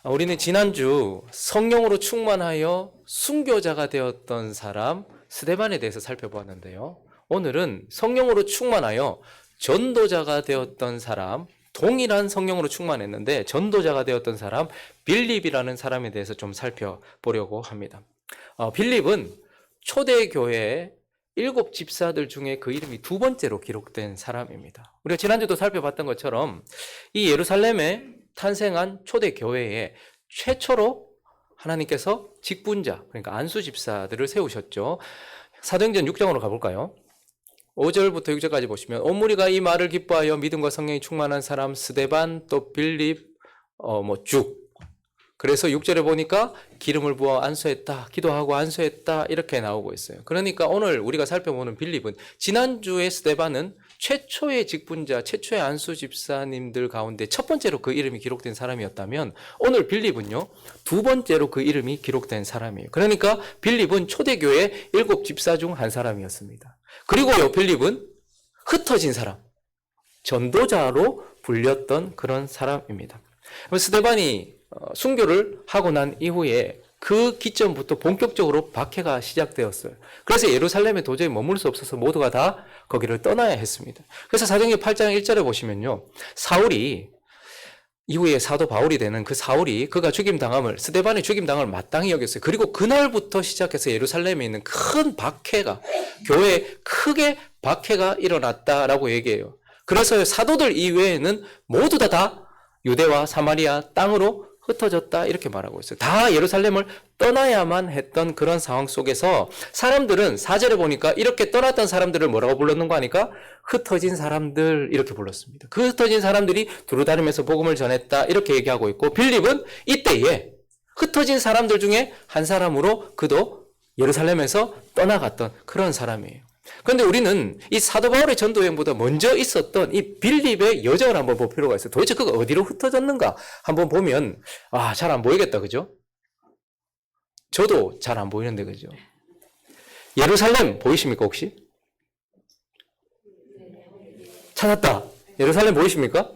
우리는 지난주 성령으로 충만하여 순교자가 되었던 사람 스데반에 대해서 살펴보았는데요. 오늘은 성령으로 충만하여 전도자가 되었던 사람, 동일한 성령으로 충만했는데 전도자가 되었던 사람 빌립이라는 사람에 대해서 좀 살펴보려고 합니다. 빌립은 초대교회의 7 집사들 중에 그 이름이 2번째로 기록된 사람입니다. 우리가 지난주도 살펴봤던 것처럼 이 예루살렘에 탄생한 초대교회에 최초로 하나님께서 직분자, 그러니까 안수 집사들을 세우셨죠. 사도행전 6장으로 가볼까요? 5절부터 6절까지 보시면 온 무리가 이 말을 기뻐하여 믿음과 성령이 충만한 사람 스데반 또 빌립 쭉. 그래서 6절에 보니까 기름을 부어 안수했다, 기도하고 안수했다 이렇게 나오고 있어요. 그러니까 오늘 우리가 살펴보는 빌립은 지난주에 스데반은 최초의 직분자, 최초의 안수 집사님들 가운데 첫 번째로 그 이름이 기록된 사람이었다면 오늘 빌립은요 2번째로 그 이름이 기록된 사람이에요. 그러니까 빌립은 초대교회 7 집사 중 한 사람이었습니다. 그리고요 빌립은 흩어진 사람, 전도자로 불렸던 그런 사람입니다. 스데반이 순교를 하고 난 이후에 그 기점부터 본격적으로 박해가 시작되었어요. 그래서 예루살렘에 도저히 머물 수 없어서 모두가 다 거기를 떠나야 했습니다. 그래서 사도행전 8장 1절에 보시면요. 사울이 이후에 사도 바울이 되는 그 사울이 그가 스데반의 죽임당함을 마땅히 여겼어요. 그리고 그날부터 시작해서 예루살렘에 있는 큰 박해가, 교회에 크게 박해가 일어났다라고 얘기해요. 그래서 사도들 이외에는 모두 다 유대와 사마리아 땅으로 흩어졌다 이렇게 말하고 있어요. 다 예루살렘을 떠나야만 했던 그런 상황 속에서 사람들은 4절에 보니까 이렇게 떠났던 사람들을 뭐라고 불렀는가 하니까 흩어진 사람들 이렇게 불렀습니다. 그 흩어진 사람들이 두루다니면서 복음을 전했다 이렇게 얘기하고 있고 빌립은 이때에 흩어진 사람들 중에 한 사람으로 그도 예루살렘에서 떠나갔던 그런 사람이에요. 그런데 우리는 이 사도 바울의 전도 여행보다 먼저 있었던 이 빌립의 여정을 한번 볼 필요가 있어요. 도대체 그가 어디로 흩어졌는가 한번 보면 잘 안 보이겠다, 그죠? 저도 잘 안 보이는데, 그죠? 예루살렘 보이십니까 혹시? 찾았다. 예루살렘 보이십니까?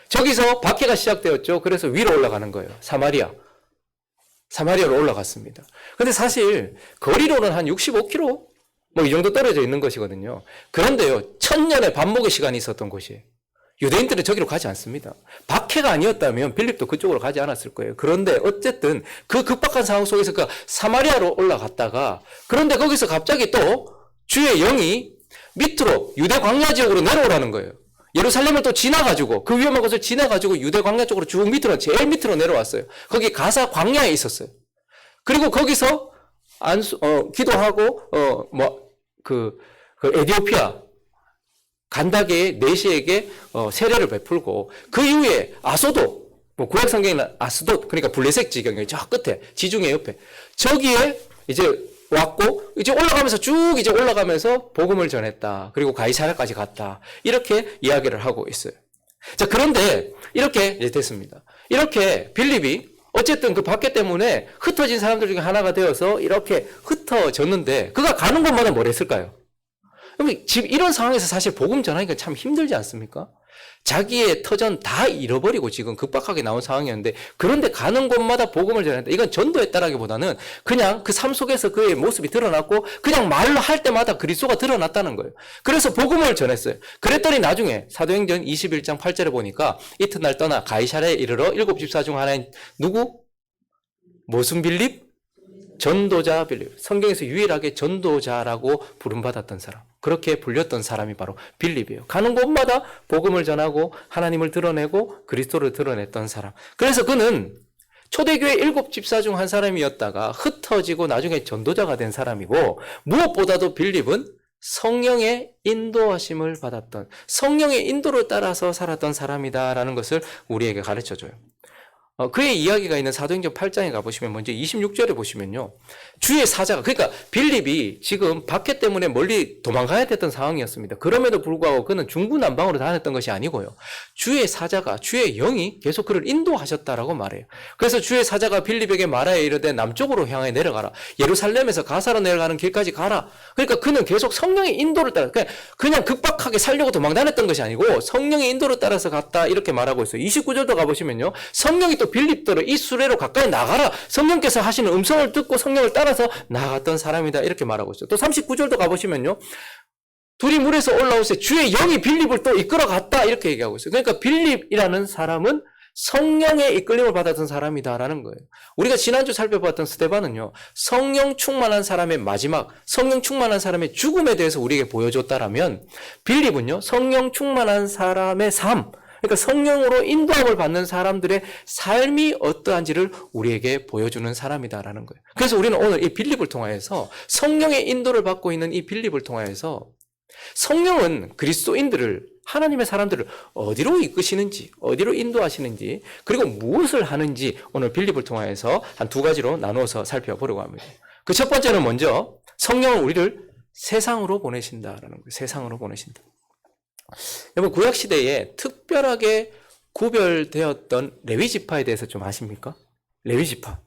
저기서 박해가 시작되었죠. 그래서 위로 올라가는 거예요. 사마리아로 올라갔습니다. 근데 사실 거리로는 한 65km 이 정도 떨어져 있는 것이거든요. 그런데요, 1000년의 반목의 시간이 있었던 곳이에요. 유대인들은 저기로 가지 않습니다. 박해가 아니었다면 빌립도 그쪽으로 가지 않았을 거예요. 그런데 어쨌든 그 급박한 상황 속에서 그 사마리아로 올라갔다가 그런데 거기서 갑자기 또 주의 영이 밑으로 유대 광야 지역으로 내려오라는 거예요. 예루살렘을 또 지나가지고 그 위험한 곳을 지나가지고 유대 광야 쪽으로 쭉 밑으로 제일 밑으로 내려왔어요. 거기 가사 광야에 있었어요. 그리고 거기서 기도하고 그 에디오피아 간다게의 내시에게 세례를 베풀고 그 이후에 아소도 구약 성경에는 아스돗 그러니까 블레셋 지경이에요. 저 끝에 지중해 옆에 저기에 이제 왔고 이제 올라가면서 쭉 이제 올라가면서 복음을 전했다. 그리고 가이사랴까지 갔다. 이렇게 이야기를 하고 있어요. 자, 그런데 이렇게 이제 됐습니다. 이렇게 빌립이 어쨌든 그 박해 때문에 흩어진 사람들 중에 하나가 되어서 이렇게 흩어졌는데 그가 가는 곳마다 뭘 했을까요? 지금 이런 상황에서 사실 복음 전하기가 참 힘들지 않습니까? 자기의 터전 다 잃어버리고 지금 급박하게 나온 상황이었는데 그런데 가는 곳마다 복음을 전했다. 이건 전도했다라기보다는 그냥 그 삶 속에서 그의 모습이 드러났고 그냥 말로 할 때마다 그리스도가 드러났다는 거예요. 그래서 복음을 전했어요. 그랬더니 나중에 사도행전 21장 8절에 보니까 이튿날 떠나 가이사랴에 이르러 7 집사 중 하나인 누구? 무슨 빌립? 전도자 빌립. 성경에서 유일하게 전도자라고 부름받았던 사람. 그렇게 불렸던 사람이 바로 빌립이에요. 가는 곳마다 복음을 전하고 하나님을 드러내고 그리스도를 드러냈던 사람. 그래서 그는 초대교회 7 집사 중 한 사람이었다가 흩어지고 나중에 전도자가 된 사람이고 무엇보다도 빌립은 성령의 인도하심을 받았던 성령의 인도를 따라서 살았던 사람이다라는 것을 우리에게 가르쳐줘요. 그의 이야기가 있는 사도행전 8장에 가보시면 먼저 26절에 보시면요. 주의 사자가 그러니까 빌립이 지금 박해 때문에 멀리 도망가야 됐던 상황이었습니다. 그럼에도 불구하고 그는 중구난방으로 다녔던 것이 아니고요. 주의 사자가 주의 영이 계속 그를 인도하셨다라고 말해요. 그래서 주의 사자가 빌립에게 말하여 이르되 남쪽으로 향해 내려가라. 예루살렘에서 가사로 내려가는 길까지 가라. 그러니까 그는 계속 성령의 인도를 따라 그냥 급박하게 살려고 도망다녔던 것이 아니고 성령의 인도를 따라서 갔다 이렇게 말하고 있어요. 29절도 가보시면요. 성령이 또 그래서 빌립더러 이 수레로 가까이 나가라. 성령께서 하시는 음성을 듣고 성령을 따라서 나갔던 사람이다. 이렇게 말하고 있어요. 또 39절도 가보시면요. 둘이 물에서 올라오세 주의 영이 빌립을 또 이끌어갔다. 이렇게 얘기하고 있어요. 그러니까 빌립이라는 사람은 성령의 이끌림을 받았던 사람이다라는 거예요. 우리가 지난주 살펴봤던 스데반은요. 성령 충만한 사람의 마지막, 성령 충만한 사람의 죽음에 대해서 우리에게 보여줬다라면 빌립은요. 성령 충만한 사람의 삶, 그러니까 성령으로 인도함을 받는 사람들의 삶이 어떠한지를 우리에게 보여주는 사람이다라는 거예요. 그래서 우리는 오늘 이 빌립을 통하여서 성령의 인도를 받고 있는 이 빌립을 통하여서 성령은 그리스도인들을 하나님의 사람들을 어디로 이끄시는지, 어디로 인도하시는지, 그리고 무엇을 하는지 오늘 빌립을 통하여서 한 두 가지로 나누어서 살펴보려고 합니다. 그 첫 번째는 먼저 성령은 우리를 세상으로 보내신다라는 거예요. 세상으로 보내신다. 여러분 구약시대에 특별하게 구별되었던 레위지파에 대해서 좀 아십니까? 레위지파.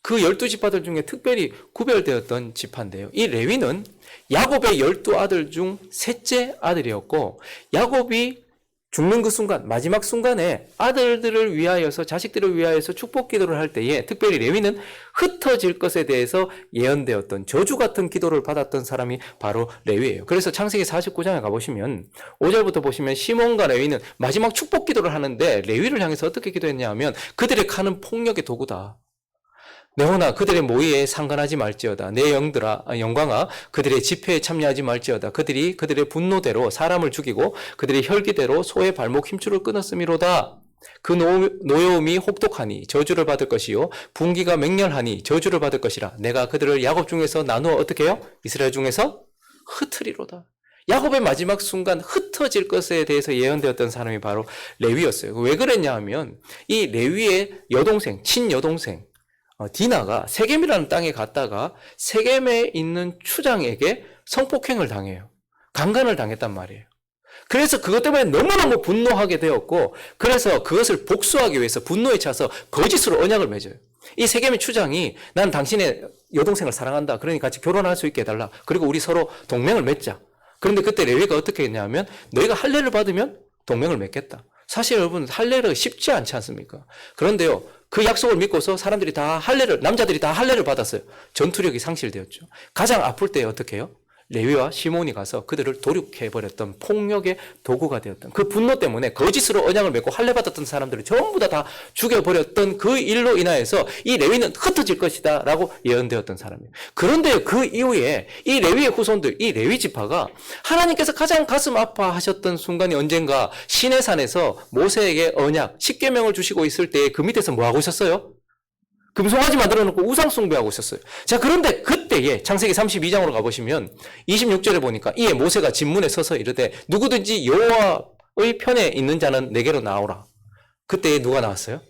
그 12지파들 중에 특별히 구별되었던 지파인데요. 이 레위는 야곱의 12아들 중 셋째 아들이었고 야곱이 죽는 그 순간, 마지막 순간에 아들들을 위하여서, 자식들을 위하여서 축복 기도를 할 때에 특별히 레위는 흩어질 것에 대해서 예언되었던 저주 같은 기도를 받았던 사람이 바로 레위예요. 그래서 창세기 49장에 가보시면 5절부터 보시면 시몬과 레위는 마지막 축복 기도를 하는데 레위를 향해서 어떻게 기도했냐 하면 그들의 칼은 폭력의 도구다. 내호나 그들의 모의에 상관하지 말지어다. 내 영광아 그들의 집회에 참여하지 말지어다. 그들이 그들의 분노대로 사람을 죽이고 그들의 혈기대로 소의 발목 힘줄을 끊었음이로다. 그 노여움이 혹독하니 저주를 받을 것이요 분기가 맹렬하니 저주를 받을 것이라. 내가 그들을 야곱 중에서 나누어 어떻게 해요? 이스라엘 중에서 흩으리로다. 야곱의 마지막 순간 흩어질 것에 대해서 예언되었던 사람이 바로 레위였어요. 왜 그랬냐 하면 이 레위의 여동생, 친여동생 디나가 세겜이라는 땅에 갔다가 세겜에 있는 추장에게 성폭행을 당해요. 강간을 당했단 말이에요. 그래서 그것 때문에 너무너무 분노하게 되었고 그래서 그것을 복수하기 위해서 분노에 차서 거짓으로 언약을 맺어요. 이 세겜의 추장이 난 당신의 여동생을 사랑한다. 그러니 같이 결혼할 수 있게 해달라. 그리고 우리 서로 동맹을 맺자. 그런데 그때 레위가 어떻게 했냐면 너희가 할례를 받으면 동맹을 맺겠다. 사실 여러분 할례가 쉽지 않지 않습니까? 그런데요. 그 약속을 믿고서 사람들이 다 남자들이 다 할례를 받았어요. 전투력이 상실되었죠. 가장 아플 때 어떻게 해요? 레위와 시몬이 가서 그들을 도륙해버렸던 폭력의 도구가 되었던 그 분노 때문에 거짓으로 언약을 맺고 할례 받았던 사람들을 전부 다 죽여버렸던 그 일로 인하여서 이 레위는 흩어질 것이다 라고 예언되었던 사람이에요. 그런데 그 이후에 이 레위의 후손들, 이 레위 지파가 하나님께서 가장 가슴 아파하셨던 순간이 언젠가 시내산에서 모세에게 언약, 십계명을 주시고 있을 때 그 밑에서 뭐 하고 있었어요? 금송아지 만들어 놓고 우상 숭배하고 있었어요. 자, 그런데 그때에 창세기 32장으로 가보시면 26절에 보니까 이에 모세가 진문에 서서 이르되 누구든지 여호와의 편에 있는 자는 내게로 나오라. 그때에 누가 나왔어요?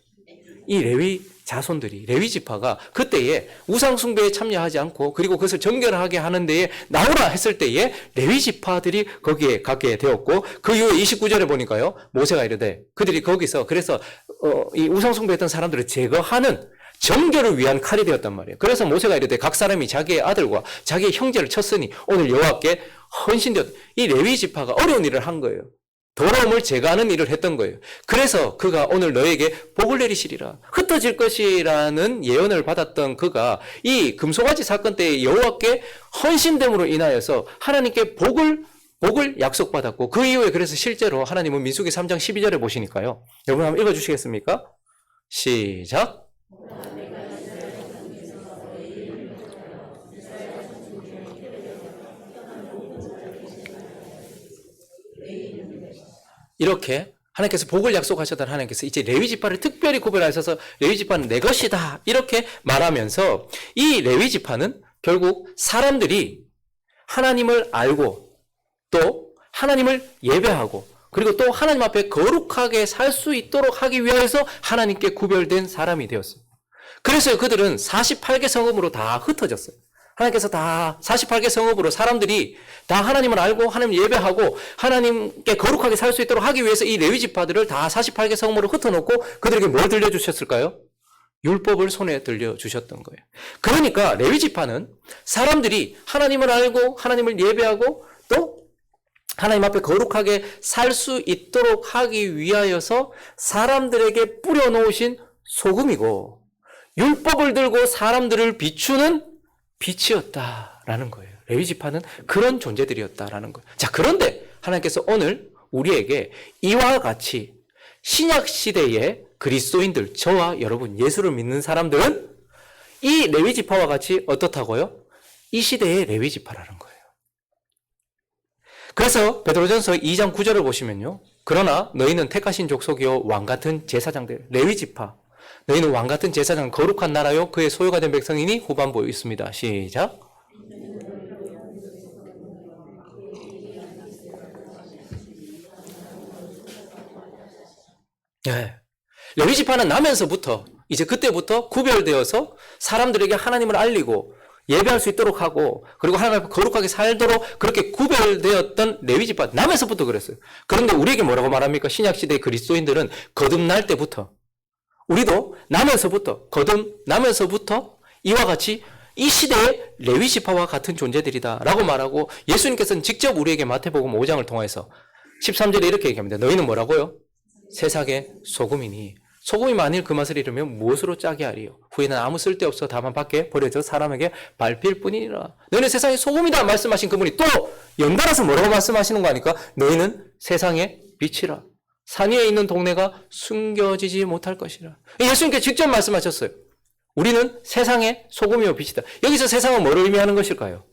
이 레위 자손들이, 레위 지파가 그때에 우상 숭배에 참여하지 않고 그리고 그것을 정결하게 하는 데에 나오라 했을 때에 레위 지파들이 거기에 가게 되었고 그 이후에 29절에 보니까요. 모세가 이르되 그들이 거기서 그래서 이 우상 숭배했던 사람들을 제거하는 정결을 위한 칼이 되었단 말이에요. 그래서 모세가 이르되 각 사람이 자기의 아들과 자기의 형제를 쳤으니 오늘 여호와께 헌신되었다. 이 레위 지파가 어려운 일을 한 거예요. 더러움을 제거하는 일을 했던 거예요. 그래서 그가 오늘 너에게 복을 내리시리라. 흩어질 것이라는 예언을 받았던 그가 이 금송아지 사건 때 여호와께 헌신됨으로 인하여서 하나님께 복을 약속받았고 그 이후에 그래서 실제로 하나님은 민수기 3장 12절에 보시니까요. 여러분 한번 읽어주시겠습니까? 시작. 이렇게 하나님께서 복을 약속하셨던 하나님께서 이제 레위 지파를 특별히 구별하셔서 레위 지파는 내 것이다 이렇게 말하면서 이 레위 지파는 결국 사람들이 하나님을 알고 또 하나님을 예배하고 그리고 또 하나님 앞에 거룩하게 살 수 있도록 하기 위해서 하나님께 구별된 사람이 되었어요. 그래서 그들은 48개 성읍으로 다 흩어졌어요. 하나님께서 다 48개 성읍으로 사람들이 다 하나님을 알고 하나님을 예배하고 하나님께 거룩하게 살 수 있도록 하기 위해서 이 레위 지파들을 다 48개 성읍으로 흩어놓고 그들에게 뭘 들려주셨을까요? 율법을 손에 들려주셨던 거예요. 그러니까 레위 지파는 사람들이 하나님을 알고 하나님을 예배하고 또 하나님 앞에 거룩하게 살 수 있도록 하기 위하여서 사람들에게 뿌려놓으신 소금이고 율법을 들고 사람들을 비추는 빛이었다라는 거예요. 레위지파는 그런 존재들이었다라는 거예요. 자, 그런데 하나님께서 오늘 우리에게 이와 같이 신약 시대의 그리스도인들, 저와 여러분, 예수를 믿는 사람들은 이 레위지파와 같이 어떻다고요? 이 시대의 레위지파라는 거예요. 그래서 베드로전서 2장 9절을 보시면요. 그러나 너희는 택하신 족속이요 왕같은 제사장들, 레위지파. 너희는 왕같은 제사장, 거룩한 나라요 그의 소유가 된 백성이니 후반부에 있습니다. 시작. 네. 레위지파는 나면서부터 이제 그때부터 구별되어서 사람들에게 하나님을 알리고 예배할 수 있도록 하고 그리고 하나님 앞에 거룩하게 살도록 그렇게 구별되었던 레위지파 나면서부터 그랬어요. 그런데 우리에게 뭐라고 말합니까? 신약시대의 그리스도인들은 거듭날 때부터 우리도 거듭나면서부터 이와 같이 이 시대의 레위지파와 같은 존재들이다라고 말하고 예수님께서는 직접 우리에게 마태복음 5장을 통해서 13절에 이렇게 얘기합니다. 너희는 뭐라고요? 세상의 소금이니 소금이 만일 그 맛을 잃으면 무엇으로 짜게 하리요? 후에는 아무 쓸데없어 다만 밖에 버려져 사람에게 밟힐 뿐이니라. 너희는 세상의 소금이다 말씀하신 그분이 또 연달아서 뭐라고 말씀하시는 거 아니까? 너희는 세상의 빛이라. 산 위에 있는 동네가 숨겨지지 못할 것이라. 예수님께 직접 말씀하셨어요. 우리는 세상의 소금이요 빛이다. 여기서 세상은 뭐를 의미하는 것일까요?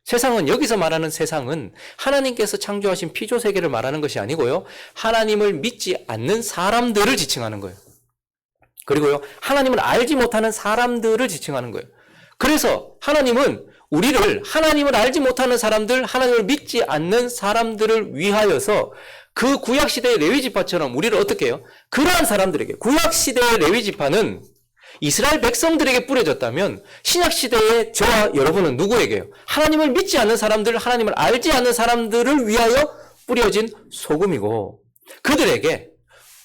세상은 여기서 말하는 세상은 하나님께서 창조하신 피조세계를 말하는 것이 아니고요. 하나님을 믿지 않는 사람들을 지칭하는 거예요. 그리고요. 하나님을 알지 못하는 사람들을 지칭하는 거예요. 그래서 하나님은 우리를 하나님을 알지 못하는 사람들, 하나님을 믿지 않는 사람들을 위하여서 그 구약시대의 레위지파처럼 우리를 어떻게 해요? 그러한 사람들에게 구약시대의 레위지파는 이스라엘 백성들에게 뿌려졌다면 신약시대의 저와 여러분은 누구에게요? 하나님을 믿지 않는 사람들, 하나님을 알지 않는 사람들을 위하여 뿌려진 소금이고 그들에게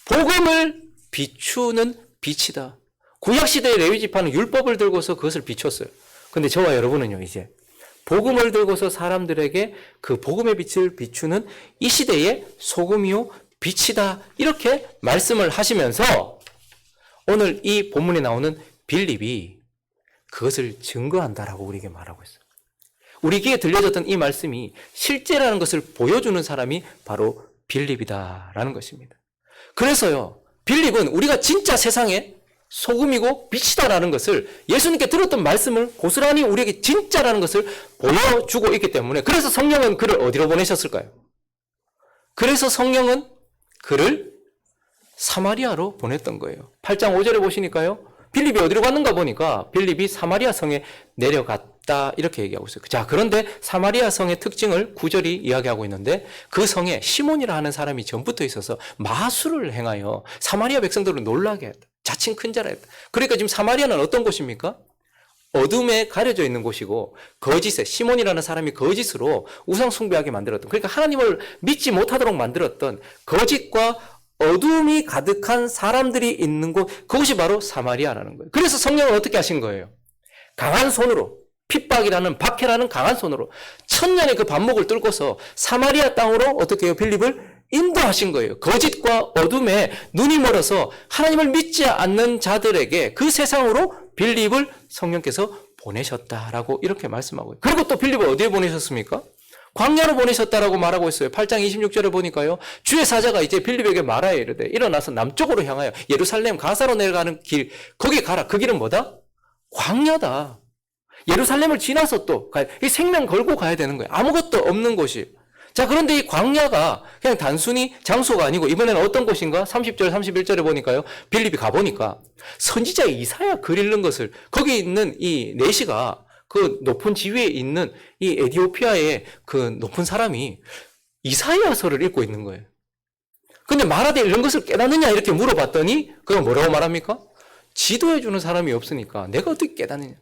복음을 비추는 빛이다. 구약시대의 레위지파는 율법을 들고서 그것을 비췄어요. 근데 저와 여러분은요, 이제 복음을 들고서 사람들에게 그 복음의 빛을 비추는 이 시대의 소금이요 빛이다. 이렇게 말씀을 하시면서 오늘 이 본문에 나오는 빌립이 그것을 증거한다라고 우리에게 말하고 있어요. 우리 귀에 들려졌던 이 말씀이 실제라는 것을 보여주는 사람이 바로 빌립이다라는 것입니다. 그래서요, 빌립은 우리가 진짜 세상에 소금이고 빛이다라는 것을 예수님께 들었던 말씀을 고스란히 우리에게 진짜라는 것을 보여주고 있기 때문에 그래서 성령은 그를 어디로 보내셨을까요? 그래서 성령은 그를 사마리아로 보냈던 거예요. 8장 5절에 보시니까요. 빌립이 어디로 갔는가 보니까 빌립이 사마리아 성에 내려갔다 이렇게 얘기하고 있어요. 자, 그런데 사마리아 성의 특징을 9절이 이야기하고 있는데 그 성에 시몬이라 하는 사람이 전부터 있어서 마술을 행하여 사마리아 백성들을 놀라게 했다. 자칭 큰 자라 했다. 그러니까 지금 사마리아는 어떤 곳입니까? 어둠에 가려져 있는 곳이고 거짓에 시몬이라는 사람이 거짓으로 우상 숭배하게 만들었던 그러니까 하나님을 믿지 못하도록 만들었던 거짓과 어둠이 가득한 사람들이 있는 곳 그것이 바로 사마리아라는 거예요. 그래서 성령은 어떻게 하신 거예요? 강한 손으로 핍박이라는 박해라는 강한 손으로 천년의 그 반목을 뚫고서 사마리아 땅으로 어떻게 해요? 빌립을 인도하신 거예요. 거짓과 어둠에 눈이 멀어서 하나님을 믿지 않는 자들에게 그 세상으로 빌립을 성령께서 보내셨다라고 이렇게 말씀하고 있어요. 그리고 또 빌립을 어디에 보내셨습니까? 광야로 보내셨다라고 말하고 있어요. 8장 26절에 보니까요. 주의 사자가 이제 빌립에게 말하여 이르되 일어나서 남쪽으로 향하여 예루살렘 가사로 내려가는 길 거기 가라. 그 길은 뭐다? 광야다. 예루살렘을 지나서 또 가야 이 생명 걸고 가야 되는 거예요. 아무것도 없는 곳이. 자, 그런데 이 광야가 그냥 단순히 장소가 아니고 이번에는 어떤 곳인가? 30절, 31절에 보니까요. 빌립이 가보니까 선지자 이사야 글 읽는 것을 거기 있는 이 내시가 그 높은 지위에 있는 이 에티오피아의 그 높은 사람이 이사야서를 읽고 있는 거예요. 근데 말하되 이런 것을 깨닫느냐 이렇게 물어봤더니 그가 뭐라고 말합니까? 지도해주는 사람이 없으니까 내가 어떻게 깨닫느냐.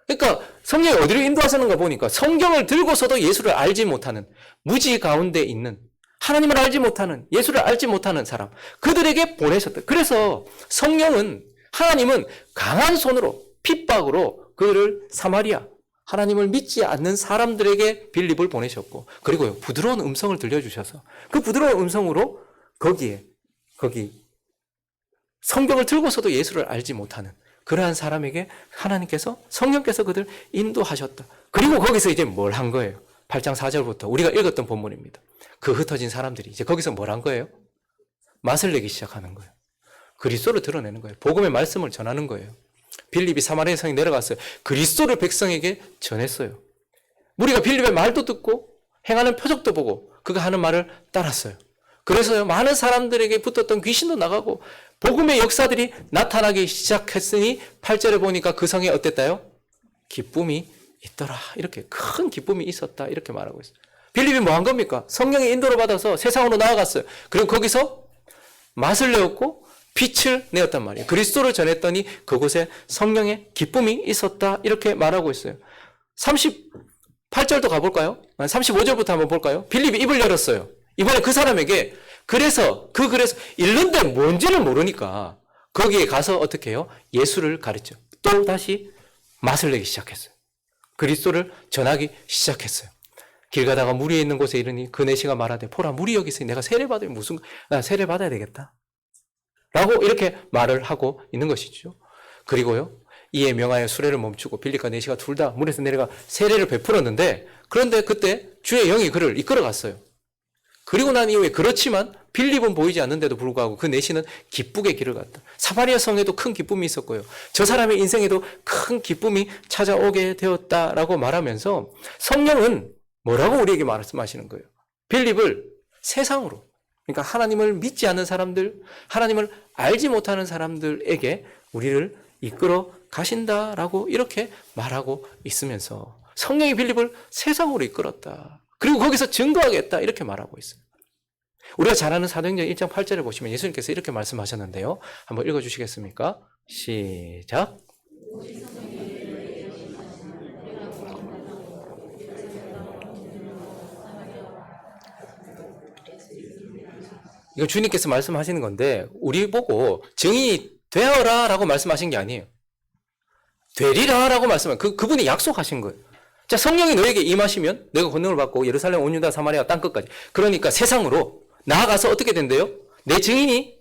그러니까 성령이 어디로 인도하시는가 보니까 성경을 들고서도 예수를 알지 못하는 무지 가운데 있는 하나님을 알지 못하는 예수를 알지 못하는 사람 그들에게 보내셨다. 그래서 성령은 하나님은 강한 손으로 핍박으로 그를 사마리아 하나님을 믿지 않는 사람들에게 빌립을 보내셨고, 그리고요, 부드러운 음성을 들려주셔서 그 부드러운 음성으로 거기 성경을 들고서도 예수를 알지 못하는 그러한 사람에게 하나님께서, 성령께서 그들 인도하셨다. 그리고 거기서 이제 뭘 한 거예요? 8장 4절부터 우리가 읽었던 본문입니다. 그 흩어진 사람들이 이제 거기서 뭘 한 거예요? 맛을 내기 시작하는 거예요. 그리스도를 드러내는 거예요. 복음의 말씀을 전하는 거예요. 빌립이 사마리아 성에 내려갔어요. 그리스도를 백성에게 전했어요. 우리가 빌립의 말도 듣고 행하는 표적도 보고 그가 하는 말을 따랐어요. 그래서요, 많은 사람들에게 붙었던 귀신도 나가고 복음의 역사들이 나타나기 시작했으니 8절에 보니까 그 성에 어땠다요? 기쁨이 있더라. 이렇게 큰 기쁨이 있었다. 이렇게 말하고 있어요. 빌립이 뭐 한 겁니까? 성령의 인도를 받아서 세상으로 나아갔어요. 그리고 거기서 맛을 내었고 빛을 내었단 말이에요. 그리스도를 전했더니 그곳에 성령의 기쁨이 있었다. 이렇게 말하고 있어요. 38절도 가볼까요? 35절부터 한번 볼까요? 빌립이 입을 열었어요. 이번에 그 사람에게 그래서 읽는데 뭔지를 모르니까 거기에 가서 어떻게 해요? 예수를 가르쳐. 또 다시 맛을 내기 시작했어요. 그리스도를 전하기 시작했어요. 길 가다가 무리에 있는 곳에 이르니 그 내시가 말하되 보라 물이 여기 있으니 내가 세례받으면 나 세례받아야 되겠다. 라고 이렇게 말을 하고 있는 것이죠. 그리고요, 이에 명하여 수레를 멈추고 빌립과 내시가 둘 다 물에서 내려가 세례를 베풀었는데, 그런데 그때 주의 영이 그를 이끌어갔어요. 그리고 난 이후에 그렇지만 빌립은 보이지 않는데도 불구하고 그 내시는 기쁘게 길을 갔다. 사마리아 성에도 큰 기쁨이 있었고요. 저 사람의 인생에도 큰 기쁨이 찾아오게 되었다라고 말하면서 성령은 뭐라고 우리에게 말씀하시는 거예요? 빌립을 세상으로, 그러니까 하나님을 믿지 않는 사람들, 하나님을 알지 못하는 사람들에게 우리를 이끌어 가신다라고 이렇게 말하고 있으면서 성령이 빌립을 세상으로 이끌었다. 그리고 거기서 증거하겠다. 이렇게 말하고 있어요. 우리가 잘 아는 사도행전 1장 8절에 보시면 예수님께서 이렇게 말씀하셨는데요. 한번 읽어주시겠습니까? 시작. 이거 주님께서 말씀하시는 건데 우리 보고 증인이 되어라 라고 말씀하신 게 아니에요. 되리라 라고 말씀하신 그분이 약속하신 거예요. 자, 성령이 너에게 임하시면 내가 권능을 받고 예루살렘 온 유다 사마리아 땅끝까지, 그러니까 세상으로 나아가서 어떻게 된대요? 내 증인이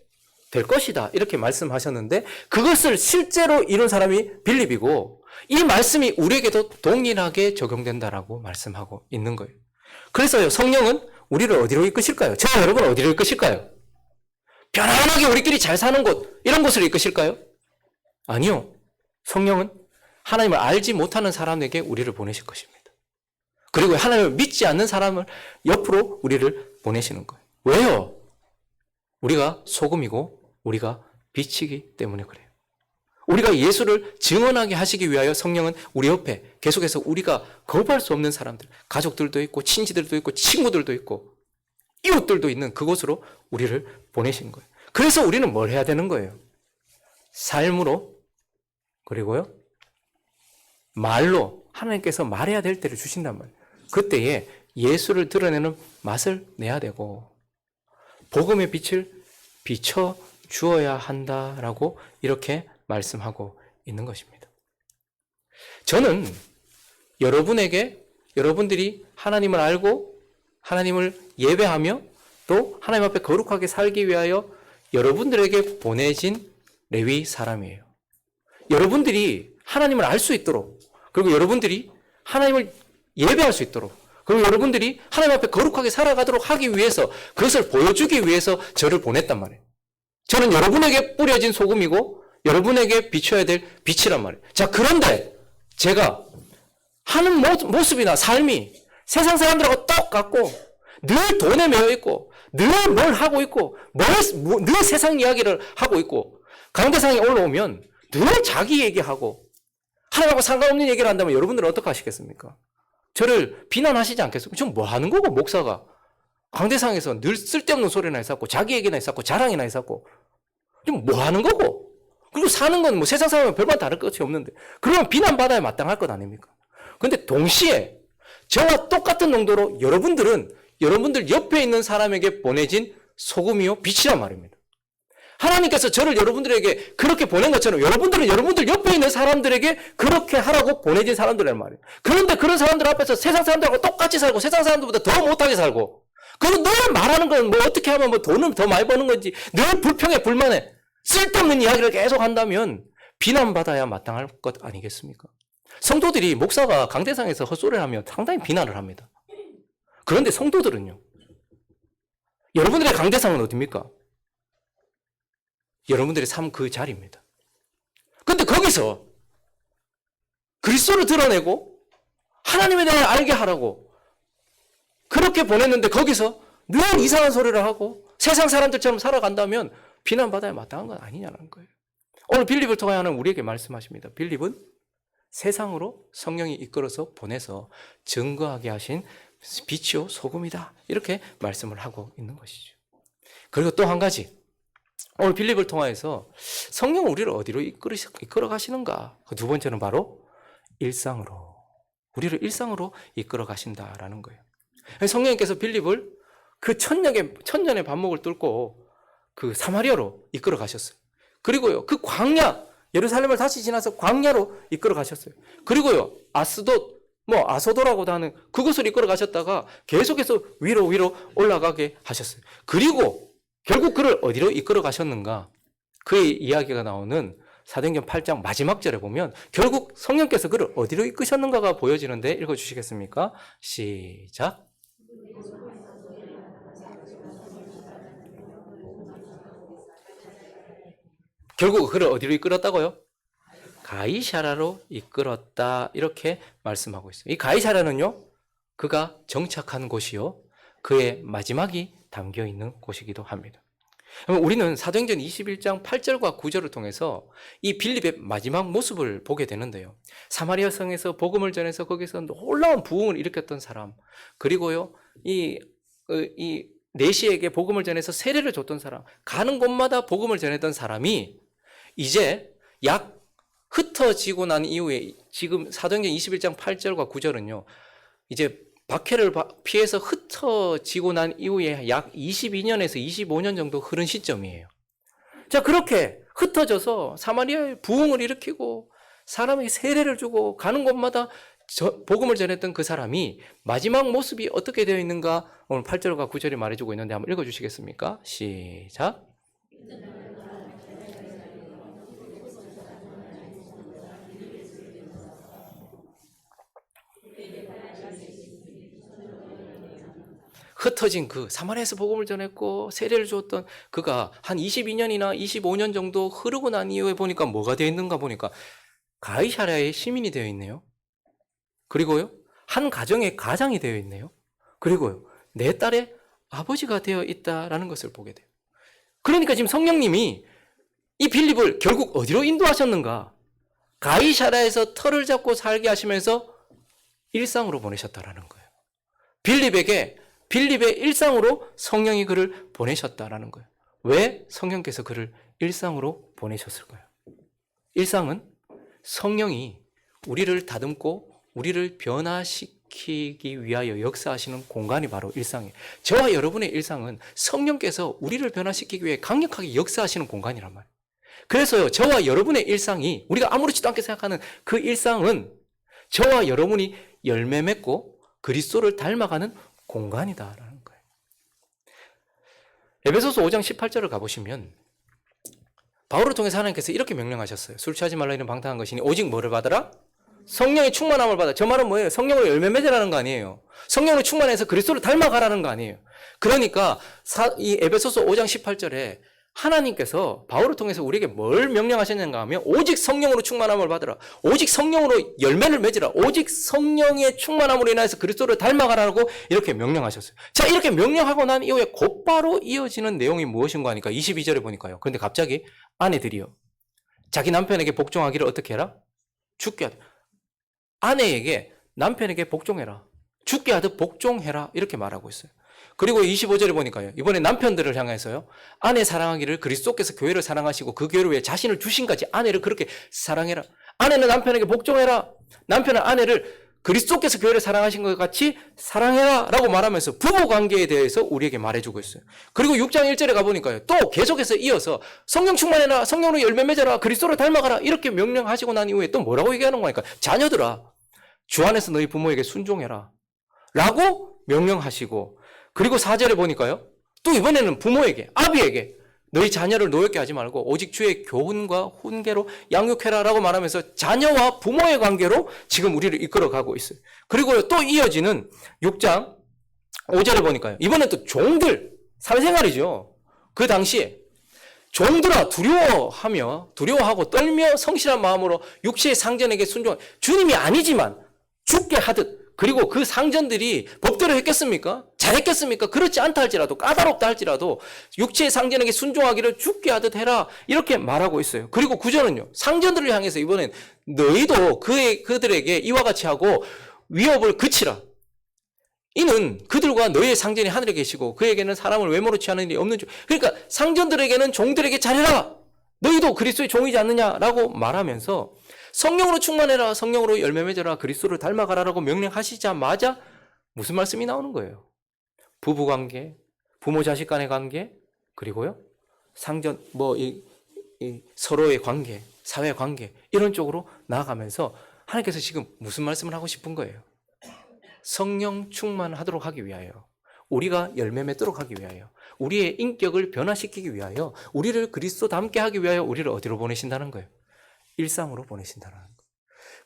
될 것이다. 이렇게 말씀하셨는데 그것을 실제로 이룬 사람이 빌립이고 이 말씀이 우리에게도 동일하게 적용된다라고 말씀하고 있는 거예요. 그래서요, 성령은 우리를 어디로 이끄실까요? 저와 여러분 어디로 이끄실까요? 편안하게 우리끼리 잘 사는 곳, 이런 곳으로 이끄실까요? 아니요. 성령은 하나님을 알지 못하는 사람에게 우리를 보내실 것입니다. 그리고 하나님을 믿지 않는 사람을 옆으로 우리를 보내시는 거예요. 왜요? 우리가 소금이고 우리가 빛이기 때문에 그래요. 우리가 예수를 증언하게 하시기 위하여 성령은 우리 옆에 계속해서 우리가 거부할 수 없는 사람들, 가족들도 있고 친지들도 있고 친구들도 있고 이웃들도 있는 그곳으로 우리를 보내신 거예요. 그래서 우리는 뭘 해야 되는 거예요? 삶으로, 그리고요 말로 하나님께서 말해야 될 때를 주신단 말이에요. 그때에 예수를 드러내는 맛을 내야 되고 복음의 빛을 비춰 주어야 한다라고 이렇게 말씀하고 있는 것입니다. 저는 여러분들이 하나님을 알고 하나님을 예배하며 또 하나님 앞에 거룩하게 살기 위하여 여러분들에게 보내진 레위 사람이에요. 여러분들이 하나님을 알 수 있도록, 그리고 여러분들이 하나님을 예배할 수 있도록, 그리고 여러분들이 하나님 앞에 거룩하게 살아가도록 하기 위해서, 그것을 보여주기 위해서 저를 보냈단 말이에요. 저는 여러분에게 뿌려진 소금이고 여러분에게 비춰야 될 빛이란 말이에요. 자, 그런데 제가 하는 모습이나 삶이 세상 사람들하고 똑같고 늘 돈에 매여 있고 늘 뭘 하고 있고 늘 세상 이야기를 하고 있고 강대상에 올라오면 늘 자기 얘기하고 하나님하고 상관없는 얘기를 한다면 여러분들은 어떻게 하시겠습니까? 저를 비난하시지 않겠습니까? 지금 뭐 하는 거고, 목사가 강대상에서 늘 쓸데없는 소리나 했었고 자기 얘기나 했었고 자랑이나 했었고 지금 뭐 하는 거고, 그리고 사는 건 뭐 세상 사람은 별반 다를 것이 없는데 그러면 비난받아야 마땅할 것 아닙니까? 그런데 동시에 저와 똑같은 농도로 여러분들 옆에 있는 사람에게 보내진 소금이요 빛이란 말입니다. 하나님께서 저를 여러분들에게 그렇게 보낸 것처럼 여러분들은 여러분들 옆에 있는 사람들에게 그렇게 하라고 보내진 사람들이란 말이에요. 그런데 그런 사람들 앞에서 세상 사람들하고 똑같이 살고 세상 사람들보다 더 못하게 살고 그리고 늘 말하는 건 뭐 어떻게 하면 뭐 돈을 더 많이 버는 건지 늘 불평해 불만해 쓸데없는 이야기를 계속 한다면 비난받아야 마땅할 것 아니겠습니까? 성도들이 목사가 강대상에서 헛소리를 하면 상당히 비난을 합니다. 그런데 성도들은요. 여러분들의 강대상은 어디입니까? 여러분들의 삶 그 자리입니다. 그런데 거기서 그리스도를 드러내고 하나님에 대해 알게 하라고 그렇게 보냈는데 거기서 늘 이상한 소리를 하고 세상 사람들처럼 살아간다면 비난받아야 마땅한 건 아니냐는 거예요. 오늘 빌립을 통해 하는 우리에게 말씀하십니다. 빌립은 세상으로 성령이 이끌어서 보내서 증거하게 하신 빛이요 소금이다. 이렇게 말씀을 하고 있는 것이죠. 그리고 또 한 가지. 오늘 빌립을 통해서 성령은 우리를 어디로 이끌어 가시는가? 두 번째는 바로 일상으로. 우리를 일상으로 이끌어 가신다라는 거예요. 성령님께서 빌립을 그 천년의 반목을 뚫고 그 사마리아로 이끌어 가셨어요. 그리고요, 그 광야, 예루살렘을 다시 지나서 광야로 이끌어 가셨어요. 그리고요, 아소도라고도 하는 그곳을 이끌어 가셨다가 계속해서 위로 올라가게 하셨어요. 그리고 결국 그를 어디로 이끌어 가셨는가? 그의 이야기가 나오는 사도행전 8장 마지막 절에 보면 결국 성령께서 그를 어디로 이끄셨는가가 보여지는데 읽어주시겠습니까? 시작. 결국 그를 어디로 이끌었다고요? 가이사랴로 이끌었다. 이렇게 말씀하고 있어요. 이 가이사랴는요, 그가 정착한 곳이요, 그의 마지막이 담겨 있는 곳이기도 합니다. 우리는 사도행전 21장 8절과 9절을 통해서 이 빌립의 마지막 모습을 보게 되는데요. 사마리아 성에서 복음을 전해서 거기서 놀라운 부흥을 일으켰던 사람, 그리고요, 이 내시에게 복음을 전해서 세례를 줬던 사람, 가는 곳마다 복음을 전했던 사람이 이제 약 흩어지고 난 이후에 지금 사도행전 21장 8절과 9절은요. 이제 박해를 피해서 흩어지고 난 이후에 약 22년에서 25년 정도 흐른 시점이에요. 자, 그렇게 흩어져서 사마리아에 부흥을 일으키고 사람에게 세례를 주고 가는 곳마다 복음을 전했던 그 사람이 마지막 모습이 어떻게 되어 있는가 오늘 8절과 9절이 말해주고 있는데 한번 읽어주시겠습니까? 시작. 흩어진 그 사마리아에서 복음을 전했고 세례를 주었던 그가 한 22년이나 25년 정도 흐르고 난 이후에 보니까 뭐가 되어 있는가 보니까 가이사랴의 시민이 되어 있네요. 그리고요, 한 가정의 가장이 되어 있네요. 그리고요, 내 딸의 아버지가 되어 있다라는 것을 보게 돼요. 그러니까 지금 성령님이 이 빌립을 결국 어디로 인도하셨는가? 가이사랴에서 터를 잡고 살게 하시면서 일상으로 보내셨다라는 거예요. 빌립의 일상으로 성령이 그를 보내셨다라는 거예요. 왜 성령께서 그를 일상으로 보내셨을까요? 일상은 성령이 우리를 다듬고 우리를 변화시키기 위하여 역사하시는 공간이 바로 일상이에요. 저와 여러분의 일상은 성령께서 우리를 변화시키기 위해 강력하게 역사하시는 공간이란 말이에요. 그래서요, 저와 여러분의 일상이 우리가 아무렇지도 않게 생각하는 그 일상은 저와 여러분이 열매 맺고 그리스도를 닮아가는 공간이다라는 거예요. 에베소서 5장 18절을 가보시면 바울을 통해서 하나님께서 이렇게 명령하셨어요. 술 취하지 말라 이는 방탕한 것이니 오직 뭐를 받으라? 성령의 충만함을 받아. 저 말은 뭐예요? 성령으로 열매 맺으라는 거 아니에요. 성령으로 충만해서 그리스도를 닮아가라는 거 아니에요. 그러니까 이 에베소서 5장 18절에 하나님께서 바울을 통해서 우리에게 뭘 명령하셨는가 하면 오직 성령으로 충만함을 받으라. 오직 성령으로 열매를 맺으라. 오직 성령의 충만함으로 인해서 그리스도를 닮아가라고 이렇게 명령하셨어요. 자, 이렇게 명령하고 난 이후에 곧바로 이어지는 내용이 무엇인가 하니까 22절에 보니까요. 그런데 갑자기 아내들이요, 자기 남편에게 복종하기를 어떻게 해라? 죽게 하라. 아내에게 남편에게 복종해라. 죽게 하듯 복종해라. 이렇게 말하고 있어요. 그리고 25절에 보니까요, 이번에 남편들을 향해서요, 아내 사랑하기를 그리스도께서 교회를 사랑하시고 그 교회를 위해 자신을 주신 까지 아내를 그렇게 사랑해라. 아내는 남편에게 복종해라. 남편은 아내를 그리스도께서 교회를 사랑하신 것 같이 사랑해라 라고 말하면서 부부 관계에 대해서 우리에게 말해주고 있어요. 그리고 6장 1절에 가보니까요. 또 계속해서 이어서 성령 충만해라, 성령으로 열매 맺어라, 그리스도를 닮아가라 이렇게 명령하시고 난 이후에 또 뭐라고 얘기하는 거니까 자녀들아 주 안에서 너희 부모에게 순종해라 라고 명령하시고, 그리고 4절에 보니까요. 또 이번에는 부모에게, 아비에게 너희 자녀를 노엽게 하지 말고 오직 주의 교훈과 훈계로 양육해라 라고 말하면서 자녀와 부모의 관계로 지금 우리를 이끌어가고 있어요. 그리고 또 이어지는 6장 5절에 보니까요. 이번엔 또 종들, 사회생활이죠. 그 당시에 종들아 두려워하고 떨며 성실한 마음으로 육체의 상전에게 순종하, 주님이 아니지만 죽게 하듯, 그리고 그 상전들이 법대로 했겠습니까? 잘했겠습니까? 그렇지 않다 할지라도, 까다롭다 할지라도 육체의 상전에게 순종하기를 죽게 하듯 해라 이렇게 말하고 있어요. 그리고 9절은요. 상전들을 향해서 이번엔 너희도 그들에게 이와 같이 하고 위협을 그치라. 이는 그들과 너희의 상전이 하늘에 계시고 그에게는 사람을 외모로 취하는 일이 없는 줄. 그러니까 상전들에게는 종들에게 잘해라. 너희도 그리스도의 종이지 않느냐라고 말하면서 성령으로 충만해라, 성령으로 열매 맺어라, 그리스도를 닮아가라라고 명령하시자마자 무슨 말씀이 나오는 거예요? 부부관계, 부모 자식 간의 관계, 그리고요 상전 서로의 관계, 사회 관계 이런 쪽으로 나아가면서 하나님께서 지금 무슨 말씀을 하고 싶은 거예요? 성령 충만하도록 하기 위하여, 우리가 열매 맺도록 하기 위하여, 우리의 인격을 변화시키기 위하여, 우리를 그리스도 닮게 하기 위하여 우리를 어디로 보내신다는 거예요? 일상으로 보내신다는 거예요.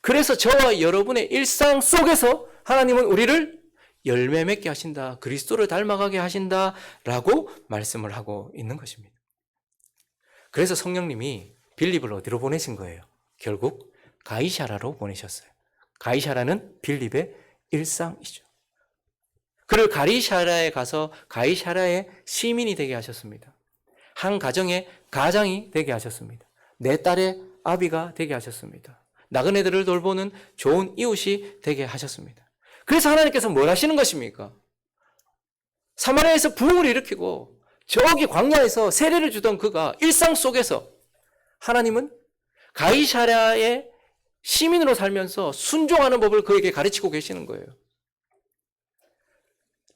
그래서 저와 여러분의 일상 속에서 하나님은 우리를 열매 맺게 하신다, 그리스도를 닮아가게 하신다라고 말씀을 하고 있는 것입니다. 그래서 성령님이 빌립을 어디로 보내신 거예요? 결국 가이사라로 보내셨어요. 가이사라는 빌립의 일상이죠. 그를 가이사라에 가서 가이사라의 시민이 되게 하셨습니다. 한 가정의 가장이 되게 하셨습니다. 내 딸의 아비가 되게 하셨습니다. 나그네들을 돌보는 좋은 이웃이 되게 하셨습니다. 그래서 하나님께서 뭘 하시는 것입니까? 사마리아에서 부흥을 일으키고 저기 광야에서 세례를 주던 그가 일상 속에서 하나님은 가이사랴의 시민으로 살면서 순종하는 법을 그에게 가르치고 계시는 거예요.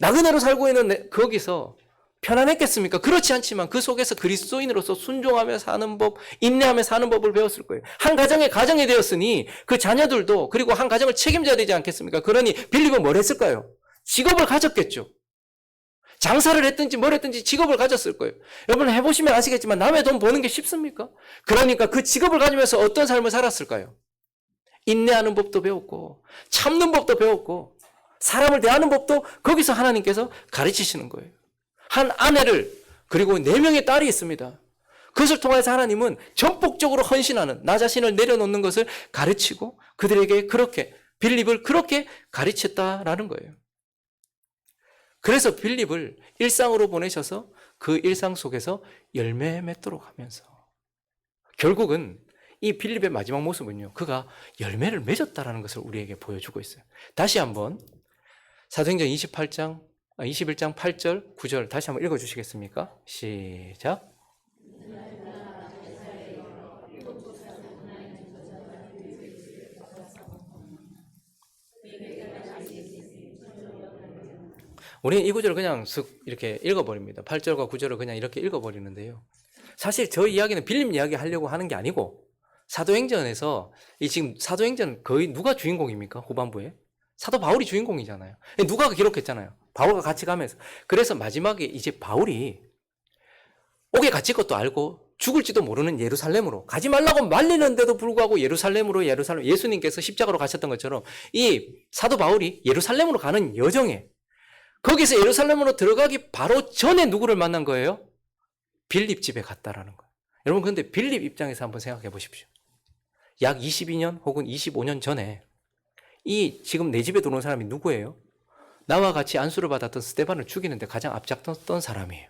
나그네로 살고 있는 거기서 편안했겠습니까? 그렇지 않지만 그 속에서 그리스도인으로서 순종하며 사는 법, 인내하며 사는 법을 배웠을 거예요. 한 가정의 가정이 되었으니 그 자녀들도, 그리고 한 가정을 책임져야 되지 않겠습니까? 그러니 빌립은 뭘 했을까요? 직업을 가졌겠죠. 장사를 했든지 뭘 했든지 직업을 가졌을 거예요. 여러분 해보시면 아시겠지만 남의 돈 버는 게 쉽습니까? 그러니까 그 직업을 가지면서 어떤 삶을 살았을까요? 인내하는 법도 배웠고 참는 법도 배웠고 사람을 대하는 법도 거기서 하나님께서 가르치시는 거예요. 한 아내를, 그리고 4명의 딸이 있습니다. 그것을 통해서 하나님은 전폭적으로 헌신하는, 나 자신을 내려놓는 것을 가르치고 그들에게 그렇게, 빌립을 그렇게 가르쳤다라는 거예요. 그래서 빌립을 일상으로 보내셔서 그 일상 속에서 열매 맺도록 하면서 결국은 이 빌립의 마지막 모습은요, 그가 열매를 맺었다라는 것을 우리에게 보여주고 있어요. 다시 한번 사도행전 21장 8절, 9절 다시 한번 읽어주시겠습니까? 시작. 우리는 이 구절을 그냥 쓱 이렇게 읽어버립니다. 8절과 9절을 그냥 이렇게 읽어버리는데요. 사실 저 이야기는 빌립 이야기 하려고 하는 게 아니고 사도행전에서 지금 사도행전 거의 누가 주인공입니까? 후반부에? 사도 바울이 주인공이잖아요. 누가 기록했잖아요. 바울과 같이 가면서. 그래서 마지막에 이제 바울이 옥에 갇힐 것도 알고 죽을지도 모르는 예루살렘으로 가지 말라고 말리는데도 불구하고 예루살렘, 예수님께서 십자가로 가셨던 것처럼 이 사도 바울이 예루살렘으로 가는 여정에 거기서 예루살렘으로 들어가기 바로 전에 누구를 만난 거예요? 빌립 집에 갔다라는 거예요. 여러분 근데 빌립 입장에서 한번 생각해 보십시오. 약 22년 혹은 25년 전에 이 지금 내 집에 들어온 사람이 누구예요? 나와 같이 안수를 받았던 스데반을 죽이는데 가장 앞장섰던 사람이에요.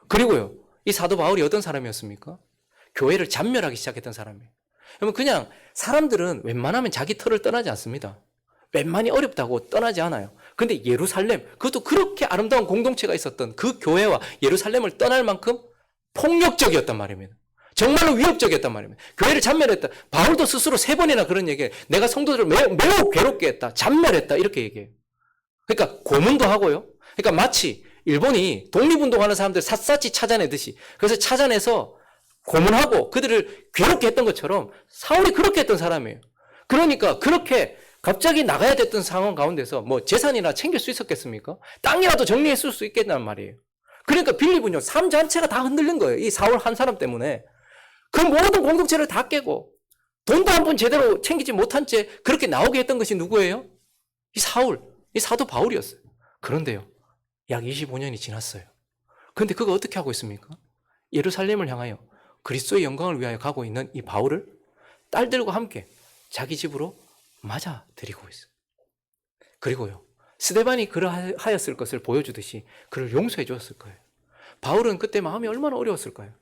그리고요, 이 사도 바울이 어떤 사람이었습니까? 교회를 잔멸하기 시작했던 사람이에요. 여러분 그냥 사람들은 웬만하면 자기 터를 떠나지 않습니다. 웬만히 어렵다고 떠나지 않아요. 근데 예루살렘, 그것도 그렇게 아름다운 공동체가 있었던 그 교회와 예루살렘을 떠날 만큼 폭력적이었단 말입니다. 정말로 위협적이었단 말입니다. 교회를 잔멸했다. 바울도 스스로 3번이나 그런 얘기해. 내가 성도들을 매우 괴롭게 했다. 잔멸했다. 이렇게 얘기해요. 그러니까 고문도 하고요. 그러니까 마치 일본이 독립운동하는 사람들 샅샅이 찾아내듯이, 그래서 찾아내서 고문하고 그들을 괴롭게 했던 것처럼 사울이 그렇게 했던 사람이에요. 그러니까 그렇게 갑자기 나가야 됐던 상황 가운데서 뭐 재산이나 챙길 수 있었겠습니까? 땅이라도 정리했을 수 있겠단 말이에요. 그러니까 빌립은요, 삶 자체가 다 흔들린 거예요. 이 사울 한 사람 때문에. 그 모든 공동체를 다 깨고 돈도 한 번 제대로 챙기지 못한 채 그렇게 나오게 했던 것이 누구예요? 이 사울, 이 사도 바울이었어요. 그런데요, 약 25년이 지났어요. 그런데 그가 어떻게 하고 있습니까? 예루살렘을 향하여 그리스도의 영광을 위하여 가고 있는 이 바울을 딸들과 함께 자기 집으로 맞아 들이고 있어요. 그리고요, 스데반이 그러하였을 것을 보여주듯이 그를 용서해 주었을 거예요. 바울은 그때 마음이 얼마나 어려웠을까요?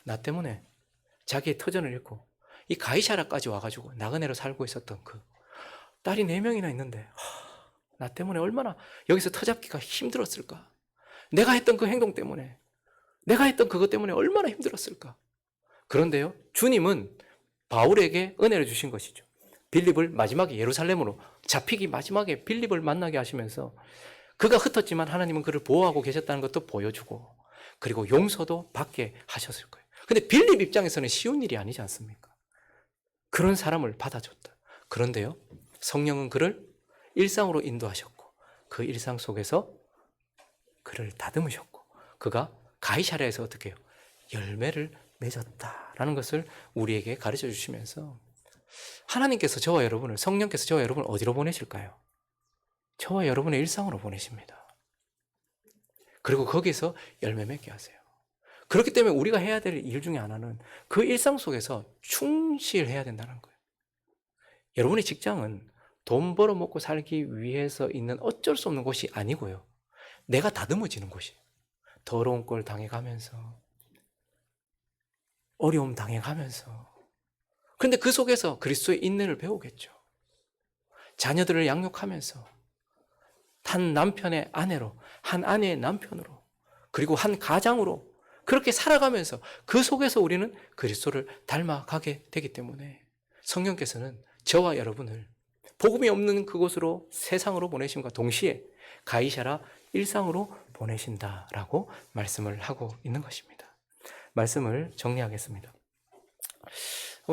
나 때문에 자기의 터전을 잃고 이 가이사라까지 와가지고 나그네로 살고 있었던 그 딸이 4명이나 있는데 나 때문에 얼마나 여기서 터잡기가 힘들었을까? 내가 했던 그 행동 때문에, 내가 했던 그것 때문에 얼마나 힘들었을까? 그런데요, 주님은 바울에게 은혜를 주신 것이죠. 빌립을 마지막에 예루살렘으로 잡히기 마지막에 빌립을 만나게 하시면서 그가 흩었지만 하나님은 그를 보호하고 계셨다는 것도 보여주고, 그리고 용서도 받게 하셨을 거예요. 근데 빌립 입장에서는 쉬운 일이 아니지 않습니까? 그런 사람을 받아줬다. 그런데요, 성령은 그를 일상으로 인도하셨고 그 일상 속에서 그를 다듬으셨고 그가 가이사랴에서 어떻게 해요? 열매를 맺었다라는 것을 우리에게 가르쳐 주시면서, 하나님께서 저와 여러분을, 성령께서 저와 여러분을 어디로 보내실까요? 저와 여러분의 일상으로 보내십니다. 그리고 거기서 열매 맺게 하세요. 그렇기 때문에 우리가 해야 될 일 중에 하나는 그 일상 속에서 충실해야 된다는 거예요. 여러분의 직장은 돈 벌어 먹고 살기 위해서 있는 어쩔 수 없는 곳이 아니고요, 내가 다듬어지는 곳이에요. 더러운 꼴 당해가면서, 어려움 당해가면서. 그런데 그 속에서 그리스도의 인내를 배우겠죠. 자녀들을 양육하면서, 한 남편의 아내로, 한 아내의 남편으로, 그리고 한 가장으로 그렇게 살아가면서 그 속에서 우리는 그리스도를 닮아가게 되기 때문에 성령께서는 저와 여러분을 복음이 없는 그곳으로, 세상으로 보내심과 동시에 가이사라 일상으로 보내신다라고 말씀을 하고 있는 것입니다. 말씀을 정리하겠습니다.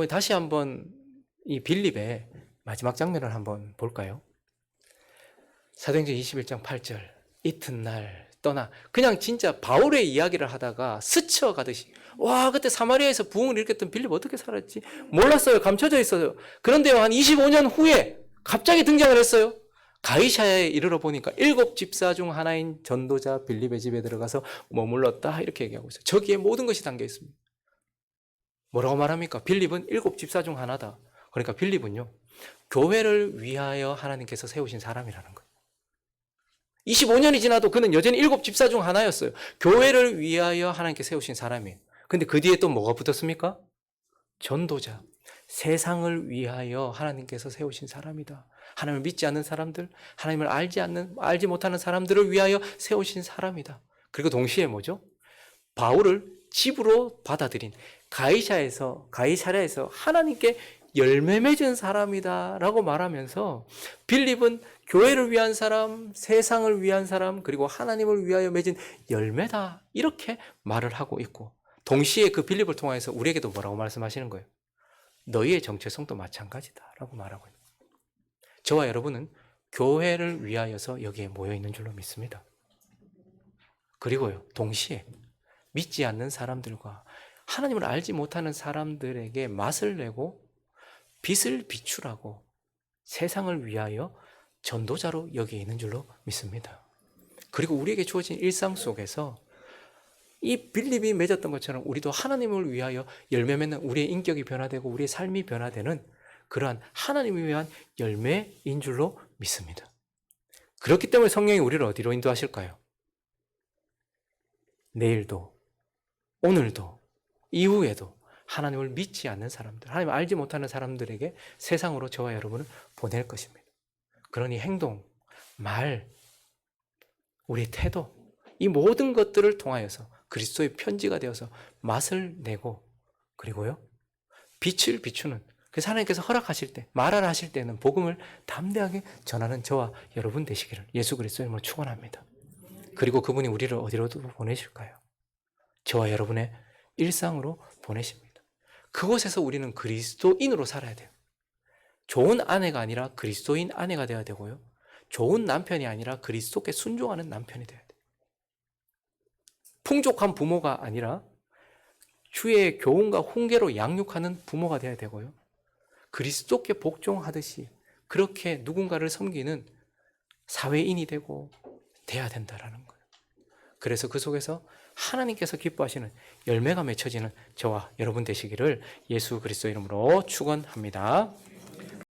다시 한번 이 빌립의 마지막 장면을 한번 볼까요? 사도행전 21장 8절, 이튿날 떠나, 그냥 진짜 바울의 이야기를 하다가 스쳐가듯이, 와, 그때 사마리아에서 부흥을 일으켰던 빌립 어떻게 살았지? 몰랐어요. 감춰져 있어요. 그런데요, 한 25년 후에 갑자기 등장을 했어요. 가이사야에 이르러 보니까 7 집사 중 하나인 전도자 빌립의 집에 들어가서 머물렀다, 이렇게 얘기하고 있어요. 저기에 모든 것이 담겨 있습니다. 뭐라고 말합니까? 빌립은 7 집사 중 하나다. 그러니까 빌립은요, 교회를 위하여 하나님께서 세우신 사람이라는 거예요. 25년이 지나도 그는 여전히 7 집사 중 하나였어요. 교회를 위하여 하나님께 세우신 사람이에요. 근데 그 뒤에 또 뭐가 붙었습니까? 전도자. 세상을 위하여 하나님께서 세우신 사람이다. 하나님을 믿지 않는 사람들, 하나님을 알지 못하는 사람들을 위하여 세우신 사람이다. 그리고 동시에 뭐죠? 바울을 집으로 받아들인 가이사랴에서 하나님께 열매 맺은 사람이다 라고 말하면서, 빌립은 교회를 위한 사람, 세상을 위한 사람, 그리고 하나님을 위하여 맺은 열매다, 이렇게 말을 하고 있고, 동시에 그 빌립을 통해서 우리에게도 뭐라고 말씀하시는 거예요? 너희의 정체성도 마찬가지다 라고 말하고 있는 거예요. 저와 여러분은 교회를 위하여서 여기에 모여 있는 줄로 믿습니다. 그리고요, 동시에 믿지 않는 사람들과 하나님을 알지 못하는 사람들에게 맛을 내고 빛을 비추라고 세상을 위하여 전도자로 여기에 있는 줄로 믿습니다. 그리고 우리에게 주어진 일상 속에서 이 빌립이 맺었던 것처럼 우리도 하나님을 위하여 열매 맺는, 우리의 인격이 변화되고 우리의 삶이 변화되는 그러한 하나님을 위한 열매인 줄로 믿습니다. 그렇기 때문에 성령이 우리를 어디로 인도하실까요? 내일도, 오늘도, 이후에도 하나님을 믿지 않는 사람들, 하나님을 알지 못하는 사람들에게 세상으로 저와 여러분을 보낼 것입니다. 그러니 행동, 말, 우리의 태도, 이 모든 것들을 통하여서 그리스도의 편지가 되어서 맛을 내고, 그리고요, 빛을 비추는, 그래서 하나님께서 허락하실 때, 말하라 하실 때는 복음을 담대하게 전하는 저와 여러분 되시기를 예수 그리스도의 이름으로 축원합니다. 그리고 그분이 우리를 어디로도 보내실까요? 저와 여러분의 일상으로 보내십니다. 그곳에서 우리는 그리스도인으로 살아야 돼요. 좋은 아내가 아니라 그리스도인 아내가 되어야 되고요. 좋은 남편이 아니라 그리스도께 순종하는 남편이 되어야 돼요. 풍족한 부모가 아니라 주의 교훈과 훈계로 양육하는 부모가 되어야 되고요. 그리스도께 복종하듯이 그렇게 누군가를 섬기는 사회인이 되고 돼야 된다라는 거예요. 그래서 그 속에서 하나님께서 기뻐하시는 열매가 맺혀지는 저와 여러분 되시기를 예수 그리스도 이름으로 축원합니다.